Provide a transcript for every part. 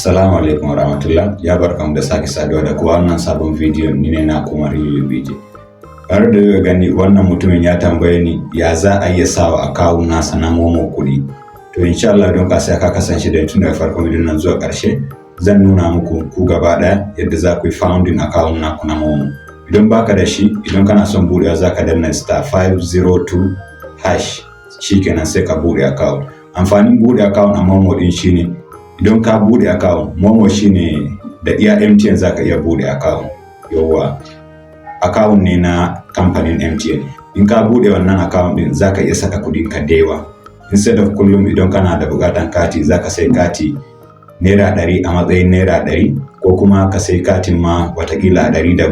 Assalamu alaikum warahmatullah, ya barkamu da sake saduwa da kuwa wannan sabon bidiyon. Ni ne na kuma review bidiyo. Har da gani wannan mutumin ya tambaye ni ya za a iya sawa akawun nasa na Momo kuɗi. To insha Allah don ka sai ka kasance da tun daga farkon bidiyon nan zuwa ƙarshe, zan nuna muku ku gaba ɗaya yadda za ku yi founding akawun naku na Momo. Idan baka da shi, idan kana son buɗewa za ka danna *502# shikenan sai ka buɗe akawun. Amfanin buɗe akawun a Momo ɗin shine idan ka buɗe account, Momo shine da iya MTN zaka iya buɗe account. Yawwa, account ne na kamfanin MTN. In ka buɗe wannan account din zaka iya saka kuɗin ka da yawa. Instead of kullum idan kana da buƙatan kati zaka sai kati naira 100 a matsayin naira 100, ko kuma ka sai katin ma watakila 110,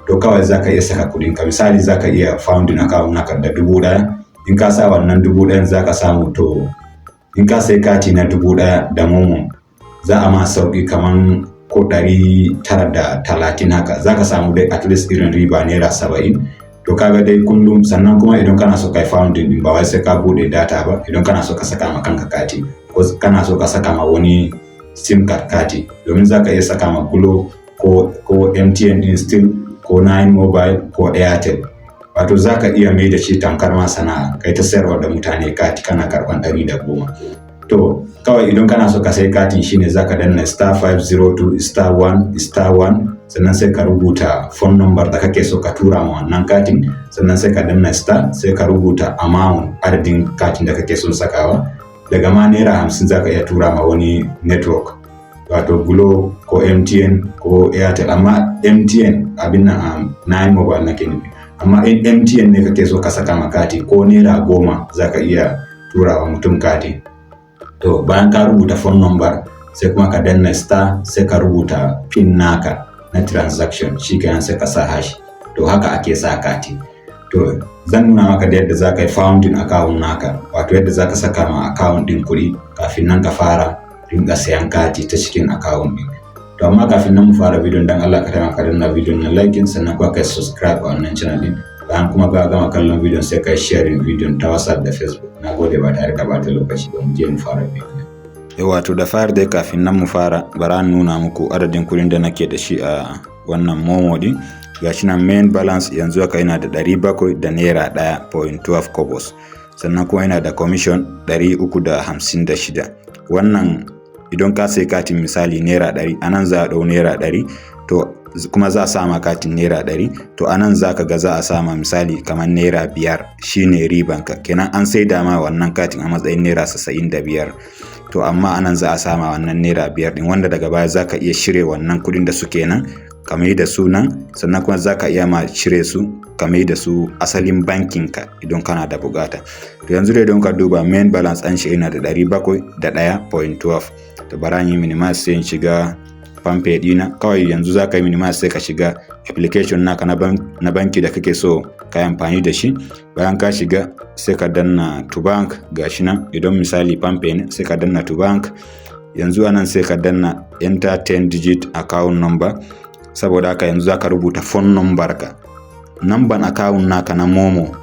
to kawai zaka iya saka kuɗin ka. Misali zaka iya founding account naka da 1000. In ka sa wannan 1000 zaka samu, to in ka sai kati na 1000 da Momo za a ma sauki kaman ko 930 haka, za ka samu dai at least irin riba naira 70. To kaga dai kullum. Sannan kuma idan kana so kai founding din ba wai sai ka bude data ba. Idan kana so ka saka ma kanka kati ko kana so ka saka ma wani sim card kati, domin za ka iya saka ma Glo ko MTN din still ko Nine Mobile ko Airtel. Wato za ka iya mai da shi tamkar ma sana'a, kai ta sayarwa da mutane kati kana karban 110. To kawai idan kana so ka sai katin shine za ka danna *502*1*1, sannan sai ka rubuta phone number da kake so ka tura ma wannan katin, sannan sai ka danna star, sai ka rubuta amount, adadin katin da kake son sakawa. Daga ma naira 50 za ka iya tura ma wani network, wato Glo ko MTN ko Airtel. Amma MTN abin nan Nine Mobile nake nufi. Amma in MTN ne kake so ka saka ma kati, ko naira 10 za ka iya tura wa mutum kati. To bayan ka rubuta phone number sai kuma ka danna star, sai ka rubuta pin naka na transaction, shikenan sai ka sa hash. To haka ake sa kati. To zan nuna maka da yadda za ka yi founding account naka, wato yadda za ka saka ma account din kuɗi kafin nan ka fara dinga sayan kati ta cikin account din. To amma kafin nan mu fara bidiyon, dan Allah ka taimaka danna bidiyon na like, sannan kuma kai subscribe a wannan channel din. Bayan kuma ka gama kallon bidiyon sai kai sharing bidiyon ta WhatsApp da Facebook. Nagode ba tare da bata lokaci ba, mu je mu fara bidiyon. Wato da fara dai kafin nan mu fara, bara nuna muku adadin kuɗin da nake da shi a wannan Momo din. Gashi nan main balance yanzu haka yana da 700 da naira 1.12 kobos. Sannan kuma yana da commission 356. Wannan idan ka sai katin misali naira 100, anan za a dau naira 100, to kuma za a sama katin naira 100, to anan za ka ga za a sama misali kamar naira 5 shine ribanka. Kenan an sai dama wannan katin a matsayin naira 95, to amma anan za a sama wannan naira 5 din, wanda daga baya za ka iya shirye wannan kudin da suke nan kamar da su nan, sannan kuma za ka iya ma cire su kamar da su asalin bankinka idan kana da bukata. To yanzu dai don ka duba main balance an shi yana da 701.12. to bara yi minimize sai in shiga Palmpay dina. Kawai yanzu za ka yi minimize sai ka shiga application naka na banki da kake so ka yi amfani da shi. Bayan ka shiga sai ka danna to bank, gashi nan idan misali Palmpay ne sai ka danna to bank. Yanzu anan sai ka danna enter 10 digit account number. Saboda haka yanzu za ka rubuta phone number ka. Namban account naka na Momo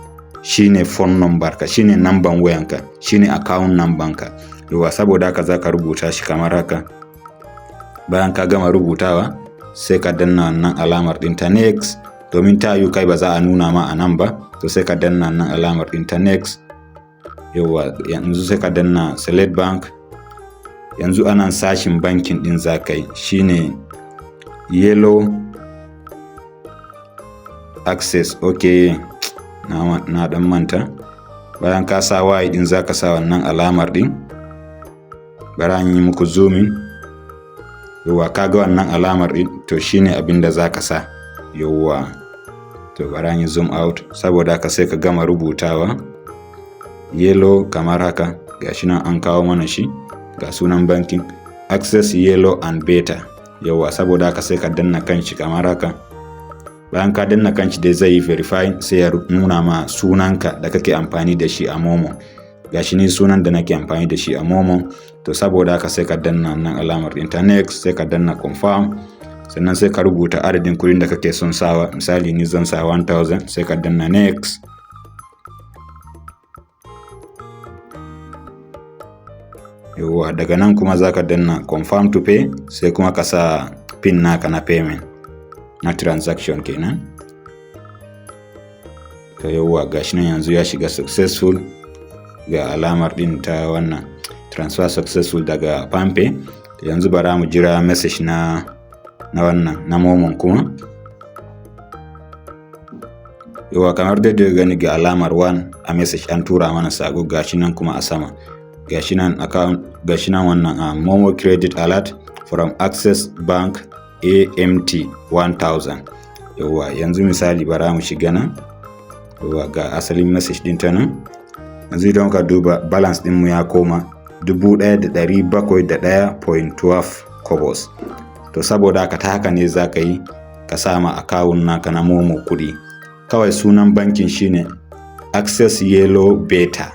shine phone number ka, shine namban wayanka, shine account number ka. Yawa, saboda haka za ka rubuta shi kamar haka. Bayan ka gama rubutawa sai ka danna wannan alamar din ta next, domin ta yi kai ba za a nuna ma a nan ba, to sai ka danna wannan alamar din ta next. Yawa, yanzu sai ka danna select bank. Yanzu anan sashin bankin din za ka yi shine Yellow Access. Okay, na dan manta. Bayan ka sa Y din za ka sa wannan alamar din. Bara an yi muku zooming. Yawa, kaga wannan alamar din, to shine abin da za ka sa. Yawa, to bara an yi zoom out. Saboda haka sai ka gama rubutawa Yellow kamar haka. Gashi nan an kawo mana shi, ga sunan bankin Access Yellow and Beta. Yawa, saboda haka sai ka danna kanshi kamar haka. Bayan ka danna kanshi dai zai yi verify, sai ya nuna ma sunanka da kake amfani da shi a Momo. Gashi ni sunan da nake amfani da shi a Momo. To saboda haka sai ka danna nan alamar internet, sai ka danna confirm, sannan sai ka rubuta adadin kuɗin da kake son sawa. Misali ni zan sa 1000, sai ka danna next. Yawwa daga nan kuma zaka danna confirm to pay sai kuma ka sa pin naka na payment na transaction kenan. To yawwa gashi nan yanzu ya shiga successful, ga alamar din ta wannan transfer successful daga PalmPay. Yanzu bara mu jira message na wannan na Momo kuma. Yawwa kamar da gani ga alamar 1 a message an tura mana sako, gashi nan kuma a sama gashi nan account, gashi nan wannan Momo credit alert from Access Bank AMT 1000. Yawwa yanzu misali bara mu shiga nan. Yawwa ga asalin message din ta nan. Yanzu idan ka duba balance din mu ya koma 1701.12 kobos. To saboda haka ta haka ne zaka yi ka sama account naka na Momo kudi. Kawai sunan bankin shine Access Yellow Beta.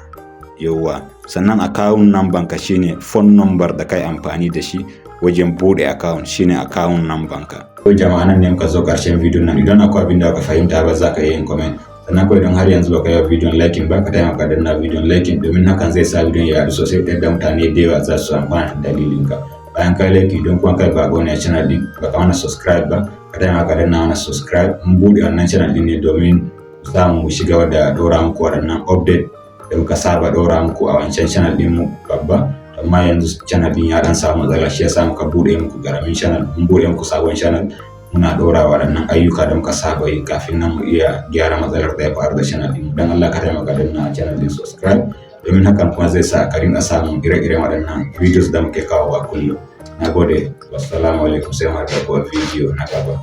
Yawwa sannan account number ka shine phone number da kai amfani da shi wajen bude account, shine account number ka. Ko jama'a nan ne muka zo karshen bidiyon nan. Idan akwai abin da ka fahimta ba za ka yi yin comment. Sannan ko idan har yanzu baka yi bidiyon liking ba, ka taimaka danna bidiyon liking domin hakan zai sa bidiyon ya yaɗu sosai da mutane da yawa za su amfana da dalilin ka. Bayan kai like don kuma kai ba gona channel din baka mana subscribe ba, ka taimaka danna mana subscribe. Mun bude wannan channel din ne domin za mu shiga da dora muku waɗannan update da muka saba dora muku a wancan channel din mu babba. Amma yanzu channel din ya dan samu matsala, shi yasa muka bude muku garamin channel. Mun bude muku sabon channel, muna dora waɗannan ayyuka da muka saba yi kafin nan mu iya gyara matsalar da ya faru da channel din. Dan Allah ka taimaka danna channel din subscribe domin hakan kuma zai sa ka rinka samun ire-iren waɗannan videos da muke kawo a kullum. Nagode, wassalamu alaikum, sai mu haɗu a video na gaba.